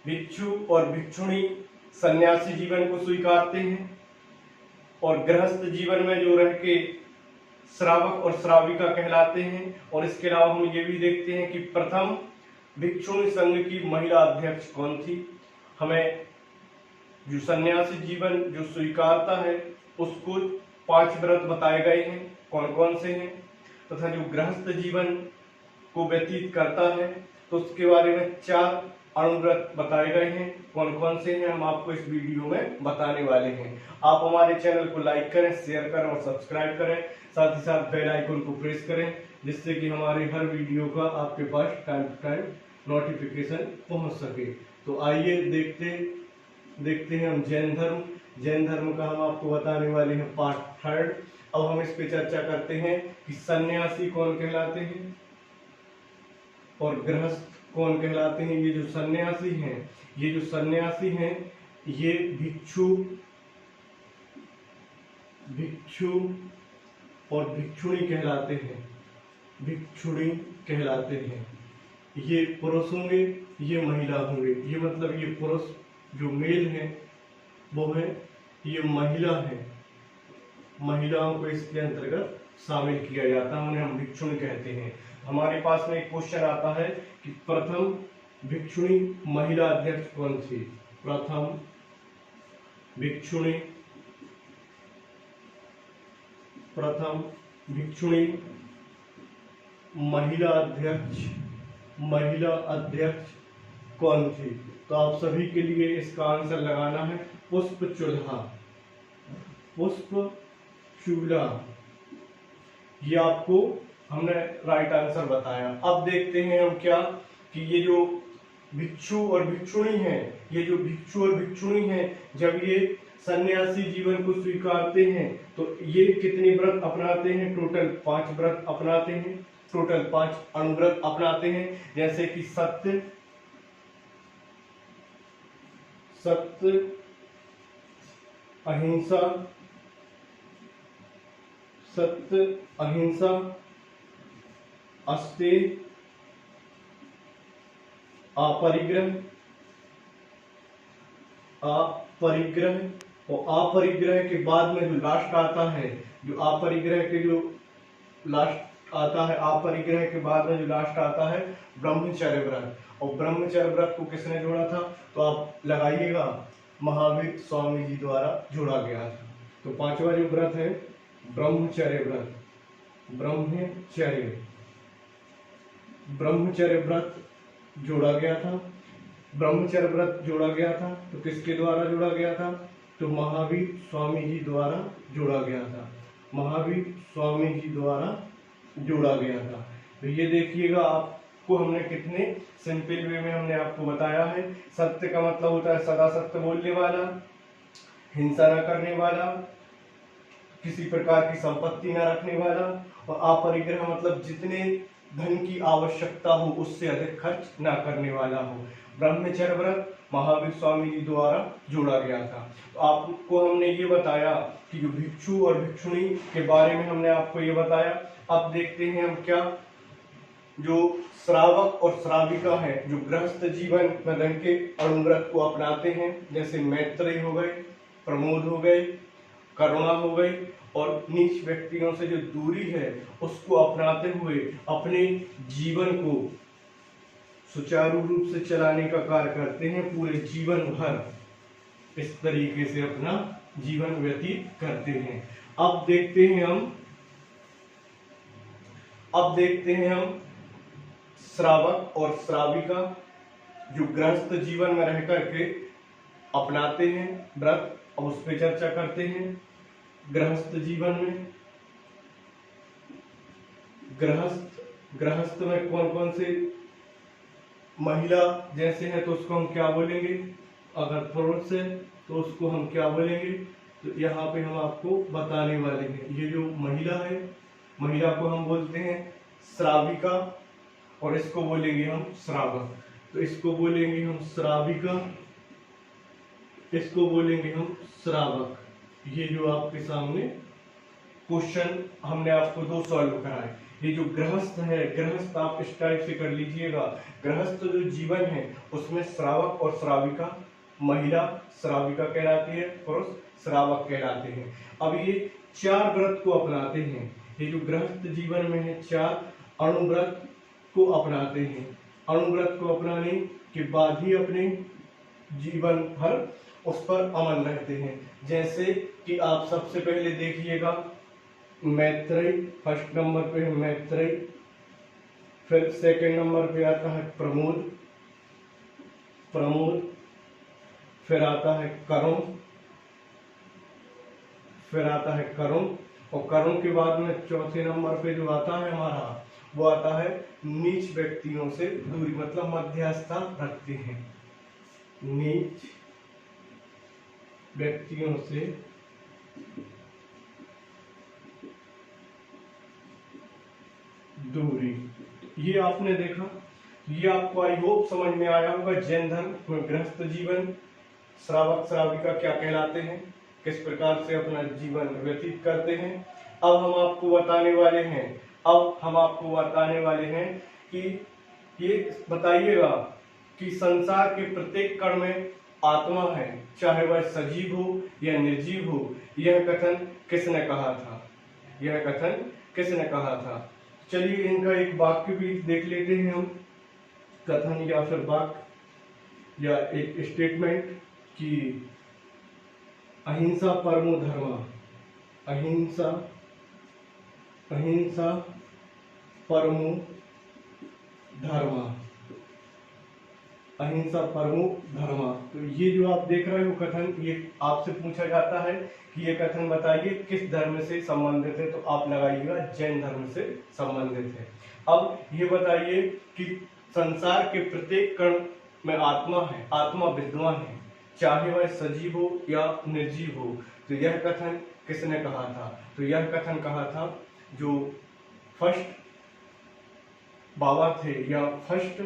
भिक्षु और भिक्षुणी सन्यासी जीवन को स्वीकारते हैं और गृहस्थ जीवन में जो रह के श्रावक और श्राविका कहलाते हैं। और इसके अलावा हम ये भी देखते हैं कि प्रथम भिक्षुणी संघ की महिला अध्यक्ष कौन थी। हमें जो सन्यासी जीवन जो स्वीकारता है उसको 5 व्रत बताए गए हैं, कौन कौन से हैं, तथा जो गृहस्थ जीवन को व्यतीत करता है तो उसके बारे में 4 अणुव्रत बताए गए हैं, कौन कौन से हैं हम आपको इस वीडियो में बताने वाले हैं। आप हमारे चैनल को लाइक करें, शेयर करें और सब्सक्राइब करें, साथ ही साथ बेल आइकन को प्रेस करें जिससे कि हमारे हर वीडियो का आपके पास टाइम टू टाइम नोटिफिकेशन पहुंच सके। तो आइए देखते हैं हम जैन धर्म का हम आपको बताने वाले हैं पार्ट 3। अब हम इस पे चर्चा करते हैं कि सन्यासी कौन कहलाते हैं और गृहस्थ कौन कहलाते हैं। ये जो सन्यासी हैं ये भिक्षु और भिक्षुणी कहलाते हैं। ये पुरुष होंगे, ये महिला होंगे। ये मतलब ये पुरुष जो मेल है वो है, ये महिला है, महिलाओं को इसके अंतर्गत शामिल किया जाता है, उन्हें हम भिक्षुणी कहते हैं। हमारे पास में एक क्वेश्चन आता है कि प्रथम भिक्षुणी महिला अध्यक्ष कौन थी। प्रथम भिक्षुणी महिला अध्यक्ष कौन थी। तो आप सभी के लिए इसका आंसर लगाना है पुष्पचूला। ये आपको हमने राइट आंसर बताया। अब देखते हैं हम क्या कि ये जो भिक्षु और भिक्षुणी हैं जब ये सन्यासी जीवन को स्वीकारते हैं तो ये कितने व्रत अपनाते हैं। टोटल 5 व्रत अपनाते हैं, टोटल 5 अणुव्रत अपनाते हैं। जैसे कि सत्य, अहिंसा, अस्तेय, अपरिग्रह और अपरिग्रह के बाद में जो लास्ट आता है, अपरिग्रह के बाद में जो लास्ट आता है ब्रह्मचर्य व्रत। और ब्रह्मचर्य व्रत को किसने जोड़ा था तो आप लगाइएगा, महावीर स्वामी जी द्वारा जोड़ा गया था। तो 5वां जो व्रत है ब्रह्मचर्य व्रत जोड़ा गया था। तो किसके द्वारा जोड़ा गया था तो महावीर स्वामी जी द्वारा जोड़ा गया था। तो ये देखिएगा, आपको हमने कितने सिंपल वे में हमने आपको बताया है। सत्य का मतलब होता है सदा सत्य बोलने वाला, हिंसा न करने वाला, किसी प्रकार की संपत्ति न रखने वाला, और अपरिग्रह मतलब जितने धन की आवश्यकता हो उससे अधिक खर्च न करने वाला हो। ब्रह्मचर्य व्रत महावीर स्वामी जी द्वारा जोड़ा गया था। तो आपको हमने ये बताया कि जो भिक्षु और भिक्षुणी के बारे में हमने आपको ये बताया। अब देखते हैं हम क्या, जो श्रावक और श्राविका है जो गृहस्थ जीवन में रह के अणुव्रत को अपनाते हैं, जैसे मैत्रेय हो गए, प्रमोद हो गए, करुणा हो गई, और नीच व्यक्तियों से जो दूरी है उसको अपनाते हुए अपने जीवन को सुचारू रूप से चलाने का कार्य करते हैं। पूरे जीवन भर इस तरीके से अपना जीवन व्यतीत करते हैं। अब देखते हैं हम श्रावक और श्राविका जो गृहस्थ जीवन में रह करके अपनाते हैं व्रत। अब उस पर चर्चा करते हैं। गृहस्थ जीवन में गृहस्थ में कौन कौन से महिला जैसे हैं तो उसको हम क्या बोलेंगे, अगर पुरुष है तो उसको हम क्या बोलेंगे, तो यहाँ पे हम आपको बताने वाले हैं। ये जो महिला है, महिला को हम बोलते हैं श्राविका और इसको बोलेंगे हम श्रावक। तो इसको बोलेंगे हम श्राविका, इसको बोलेंगे हम श्रावक। ये जो आपके सामने क्वेश्चन हमने आपको 2 सॉल्व कराए, ये जो गृहस्थ है, गृहस्थ आप इस टाइप से कर लीजिएगा, गृहस्थ जो जीवन है उसमें श्रावक और श्राविका, महिला श्राविका कहलाती है, पुरुष श्रावक कहलाते हैं। अब ये 4 व्रत को अपनाते हैं। ये जो गृहस्थ जीवन में है 4 अणुव्रत को अपनाते हैं। अणुव्रत को अपनाने के बाद ही अपने जीवन भर उस पर अमल रहते हैं। जैसे कि आप सबसे पहले देखिएगा मैत्रेय, फर्स्ट नंबर पे है मैत्रेय, फिर सेकंड नंबर पे आता है प्रमोद, फिर आता है करुण, फिर आता है करुण, और करुण के बाद में चौथे नंबर पे जो आता है हमारा, वो आता है नीच व्यक्तियों से दूरी, मतलब मध्यस्थता रखते हैं, नीच व्यक्तियों से दूरी। ये आपने देखा, ये आपको आई होप समझ में आया होगा। जैन धर्म में गृहस्थ जीवन, श्रावक श्राविका क्या कहलाते हैं, किस प्रकार से अपना जीवन व्यतीत करते हैं। अब हम आपको बताने वाले हैं कि ये बताइएगा कि संसार के प्रत्येक कण में आत्मा है, चाहे वह सजीव हो या निर्जीव हो। यह कथन किसने कहा था? चलिए इनका एक वाक्य भी देख लेते हैं हम, कथन या फिर वाक्य या एक स्टेटमेंट कि अहिंसा परमो धर्म, अहिंसा परमो धर्म, अहिंसा परमो धर्म। तो ये जो आप देख रहे हो कथन, ये आपसे पूछा जाता है कि ये कथन बताइए किस धर्म से संबंधित है, तो आप लगाइएगा जैन धर्म से संबंधित है। अब ये बताइए कि संसार के प्रत्येक कण में आत्मा है, आत्मा विद्यमान है, चाहे वह सजीव हो या निर्जीव हो। तो यह कथन किसने कहा था? तो यह कथन कहा था जो फर्स्ट बाबा थे या फर्स्ट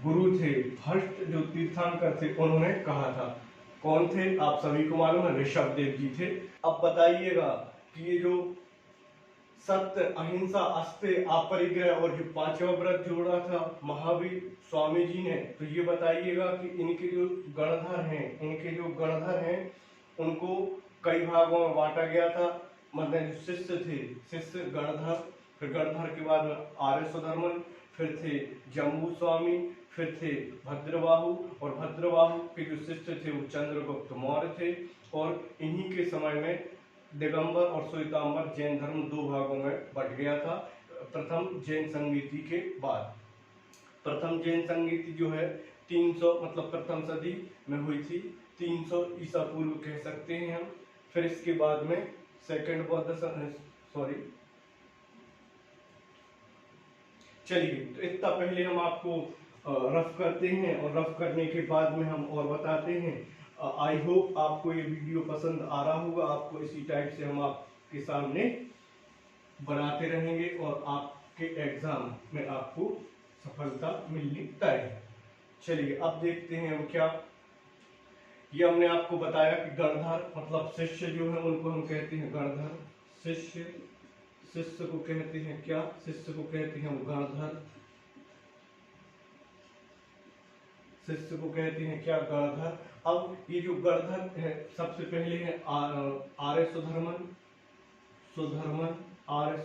गुरु थे, फर्स्ट जो तीर्थंकर थे, उन्होंने कहा था। कौन थे? आप सभी को मालूम है, ऋषभ देव जी थे। अब बताइएगा कि ये जो सत्य, अहिंसा, अस्तेय, अपरिग्रह और जो 5वां व्रत जोड़ा था महावीर स्वामी जी ने, तो ये बताइएगा कि इनके जो गणधर हैं उनको कई भागों में बांटा गया था। मतलब जो शिष्य थे, शिष्य गणधर, फिर गणधर के बाद में आर्य सुधर्मन, फिर थे जम्बू स्वामी, फिर थे भद्रबाहु, और भद्रबाहु के जो शिष्य थे वो चंद्रगुप्त मौर्य थे। और इन्हीं के समय में दिगंबर और श्वेतांबर जैन धर्म 2 भागों में बट गया था। प्रथम जैन संगीति के बाद, प्रथम जैन संगीति जो है 300 मतलब प्रथम सदी में हुई थी, 300 ईसा पूर्व कह सकते हैं हम। फिर इसके बाद में सेकंड बौद्ध, चलिए तो इतना पहले हम आपको रफ करते हैं, और रफ करने के बाद में हम और बताते हैं। आई होप आपको ये वीडियो पसंद आ रहा होगा। आपको इसी टाइप से हम आपके सामने बनाते रहेंगे और आपके एग्जाम में आपको सफलता मिलनी तय है। चलिए अब देखते हैं हम क्या। ये हमने आपको बताया कि गणधर मतलब शिष्य जो है उनको हम कहते हैं गणधर, शिष्य को कहते हैं क्या? शिष्य को कहते हैं गणधर, शिष्य को कहते हैं क्या? गणधर। अब ये जो गणधर है, सबसे पहले है आर्य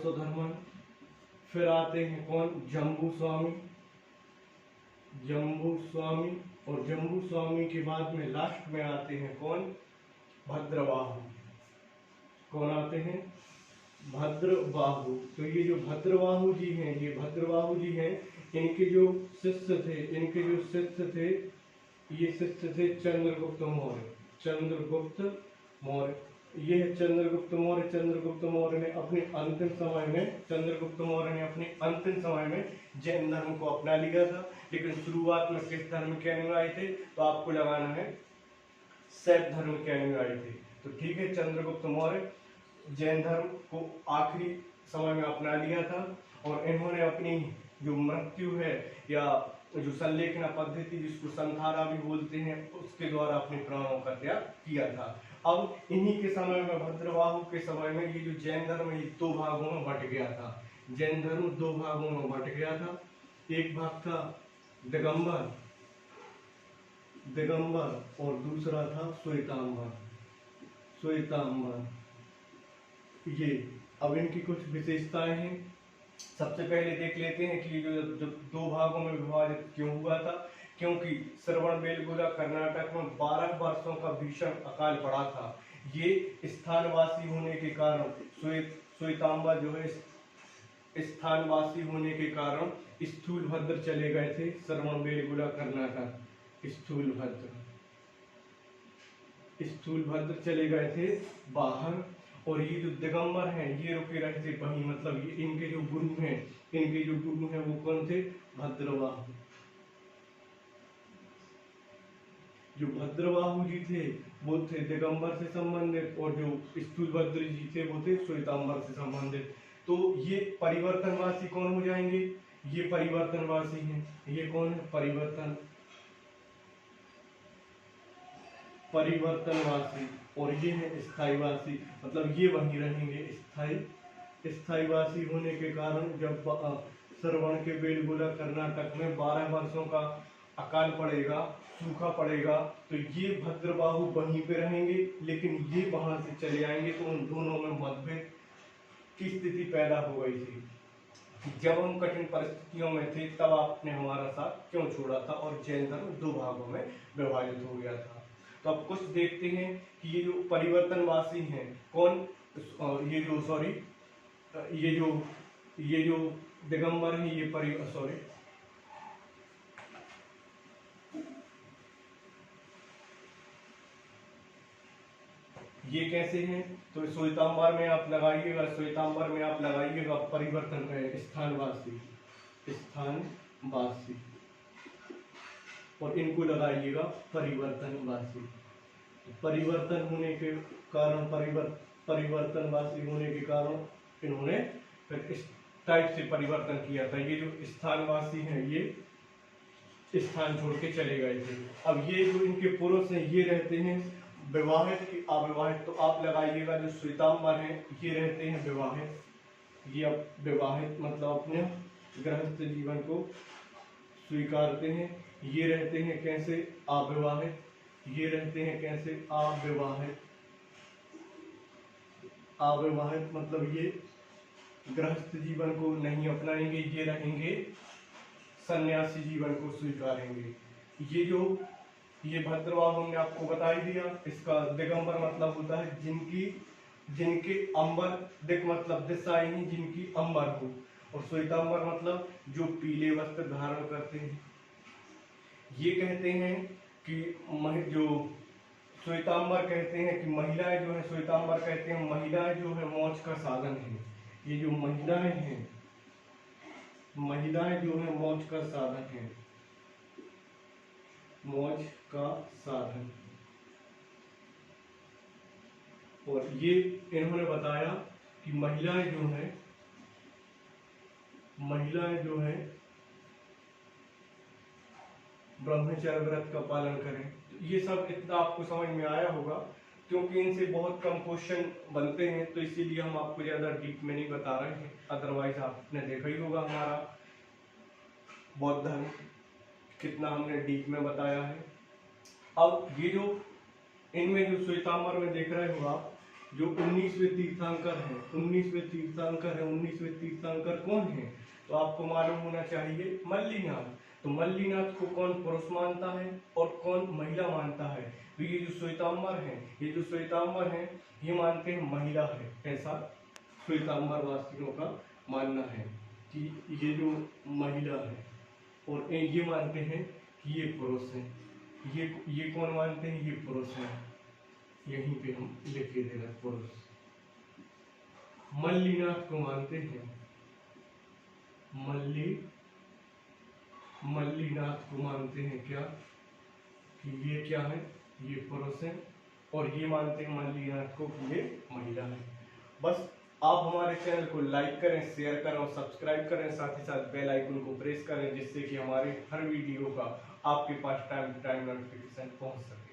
सुधर्मन, फिर आते हैं कौन? जम्बू स्वामी, और जम्बू स्वामी के बाद में लास्ट में आते हैं कौन? भद्रबाहु। कौन आते हैं? भद्रबाहु। तो ये जो भद्रबाहु जी हैं, इनके जो शिष्य थे, ये शिष्य थे चंद्रगुप्त मौर्य। ये है चंद्रगुप्त मौर्य ने अपने अंतिम समय में जैन धर्म को अपना लिया था। लेकिन शुरुआत में किस धर्म के अनुयायी थे? तो आपको लगाना है शैव धर्म के अनुयायी थे। तो ठीक है, चंद्रगुप्त मौर्य जैन धर्म को आखिरी समय में अपना लिया था, और इन्होंने अपनी जो मृत्यु है या जो संलेखना पद्धति जिसको संधारा भी बोलते हैं, उसके द्वारा अपने प्राणों का त्याग किया था। अब इन्हीं के समय में, भद्रबाहु के समय में, ये जो जैन धर्म ये 2 भागों में बट गया था। जैन धर्म दो भागों में बंट गया था। एक भाग था दिगंबर दिगंबर और दूसरा था श्वेतांबर। ये अब इनकी कुछ विशेषताएं हैं। सबसे पहले देख लेते हैं कि जो दो भागों में विभाजित क्यों हुआ था। क्योंकि श्रवणबेलगोला कर्नाटक में 12 वर्षों का भीषण अकाल पड़ा था। ये स्थानवासी होने के कारण श्वेतांबर जो है स्थानवासी होने के कारण स्थूलभद्र चले गए थे। श्रवणबेलगोला कर्नाटक स्थूलभद्र चले गए थे बाहर। और ये जो दिगंबर हैं ये रुके रहे थे वहीं, मतलब ये इनके जो गुरु हैं वो कौन थे? भद्रबाहु। जो भद्रबाहु जी थे वो थे दिगंबर से संबंधित, और जो स्थूलभद्र जी थे वो थे श्वेतांबर से संबंधित। तो ये परिवर्तनवासी कौन हो जाएंगे? ये परिवर्तनवासी हैं। ये कौन है? परिवर्तनवासी। और ये है स्थायीवासी, मतलब ये वहीं रहेंगे। स्थायीवासी होने के कारण जब श्रवण के बेलगोला कर्नाटक में 12 वर्षों का अकाल पड़ेगा, सूखा पड़ेगा, तो ये भद्रबाहु वहीं पे रहेंगे, लेकिन ये वहां से चले आएंगे। तो उन दोनों में मतभेद की स्थिति पैदा हो गई थी। जब हम कठिन परिस्थितियों में थे तब आपने हमारा साथ क्यों छोड़ा था, और जैन धर्म दो भागों में विभाजित हो गया था। तो अब कुछ देखते हैं कि ये जो परिवर्तनवासी हैं कौन, ये जो दिगंबर है ये कैसे हैं? तो श्वेतांबर में आप लगाइएगा परिवर्तन स्थानवासी, और इनको लगाइएगा परिवर्तनवासी। परिवर्तनवासी होने के कारण इन्होंने फिर इस टाइप से परिवर्तन किया था। ये जो स्थानवासी हैं ये स्थान छोड़ के चले गए थे। अब ये जो इनके पुरुष हैं ये रहते हैं विवाहित की अविवाहित। तो आप लगाइएगा जो श्वेतांबर हैं ये रहते हैं विवाहित। ये अब विवाहित मतलब अपने गृहस्थ जीवन को स्वीकारते हैं। ये रहते हैं कैसे? अविवाहित। ये रहते हैं कैसे? अविवाहित मतलब ये गृहस्थ जीवन को नहीं अपनाएंगे, ये रहेंगे सन्यासी जीवन को स्वीकारेंगे। ये भद्रबाहु हमने आपको बता ही दिया। इसका दिगंबर मतलब होता है जिनके अंबर, दिक मतलब दिशा नहीं, जिनकी अंबर हो। और श्वेतांबर मतलब जो पीले वस्त्र धारण करते हैं। ये कहते हैं कि जो श्वेतांबर कहते हैं कि महिलाएं जो है, श्वेतांबर कहते हैं महिलाएं जो है मोक्ष का साधन है। ये जो महिलाएं जो है मोक्ष का साधन है, मोक्ष का साधन। और ये इन्होंने बताया कि महिलाएं जो है ब्रह्मचर्य व्रत का पालन करें। ये सब इतना आपको समझ में आया होगा, क्योंकि इनसे बहुत कम क्वेश्चन बनते हैं, तो इसीलिए हम आपको ज्यादा डीप में नहीं बता रहे हैं। अदरवाइज आपने देखा ही होगा हमारा बौद्ध धर्म कितना हमने डीप में बताया है। अब ये जो इनमें जो श्वेतांबर में देख रहे हो आप, जो 19वें तीर्थंकर है 19वें तीर्थंकर कौन है? तो आपको मालूम होना चाहिए मल्लीनाथ। तो मल्लीनाथ को कौन पुरुष मानता है और कौन महिला मानता है? तो ये जो श्वेतांबर हैं ये मानते हैं महिला है। ऐसा श्वेतांबर वासियों का मानना है कि ये जो महिला है, और ये मानते हैं कि ये पुरुष है। ये कौन मानते हैं? ये पुरुष है। यहीं पे हम लिख के दे रहे पुरुष। मल्लीनाथ को मानते हैं, मल्लीनाथ को मानते हैं क्या कि ये क्या है? ये पुरुष है। और ये मानते हैं मल्लीनाथ को कि ये महिला है। बस आप हमारे चैनल को लाइक करें, शेयर करें और सब्सक्राइब करें, साथ ही साथ बेल आइकन को प्रेस करें, जिससे कि हमारे हर वीडियो का आपके पास टाइम नोटिफिकेशन पहुंच सके।